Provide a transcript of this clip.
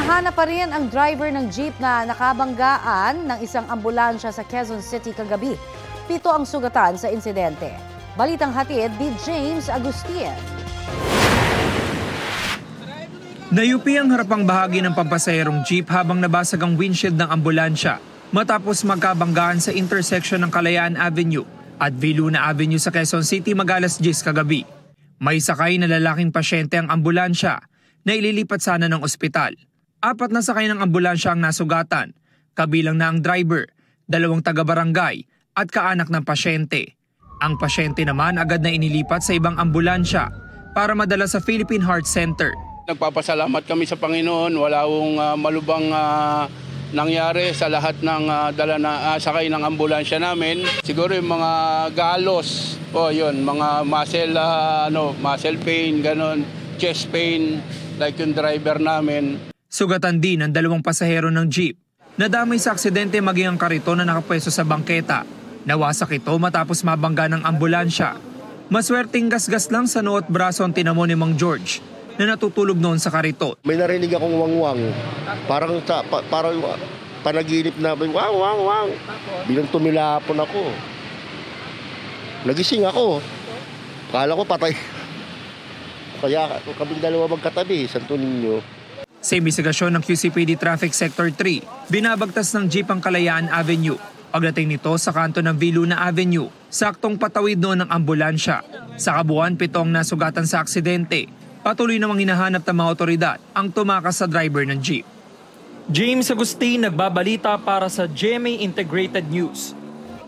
Hinahanap pa rin ang driver ng jeep na nakabanggaan ng isang ambulansya sa Quezon City kagabi. 7 ang sugatan sa insidente. Balitang hatid ni James Agustin. Nayupi ang harapang bahagi ng pampasaherong jeep habang nabasag ang windshield ng ambulansya matapos magkabanggaan sa intersection ng Kalayaan Avenue at Viluna Avenue sa Quezon City mag-alas 10 kagabi. May sakay na lalaking pasyente ang ambulansya na ililipat sana ng ospital. 4 na sakay ng ambulansya ang nasugatan, kabilang na ang driver, 2 taga-barangay at kaanak ng pasyente. Ang pasyente naman agad na inilipat sa ibang ambulansya para madala sa Philippine Heart Center. Nagpapasalamat kami sa Panginoon, wala akong malubang nangyari sa lahat ng dala na sakay ng ambulansya namin. Siguro yung mga galos, yun, mga muscle pain, ganon, chest pain, like yung driver namin. Sugatan din ang 2 pasahero ng jeep. Nadamay sa aksidente maging ang kariton na nakapwesto sa bangketa. Nawasak ito matapos mabangga ng ambulansya. Maswerteng gasgas lang sa noo at braso ang tinamo ni Mang George na natutulog noon sa kariton. May narinig akong wangwang. Parang panaginip na, wang. Bilang tumilapon ako. Nagising ako. Kala ko patay. Kaya kaming 2 magkatabi, Santo Niño. Sa imbestigasyon ng QCPD Traffic Sector 3, binabagtas ng jeep ang Kalayaan Avenue. Pagdating nito sa kanto ng Viluna Avenue, saktong patawid noon ng ambulansya. Sa kabuuan, 7 ang nasugatan sa aksidente. Patuloy namang hinahanap ng mga otoridad ang tumakas sa driver ng jeep. James Agustin nagbabalita para sa GMA Integrated News.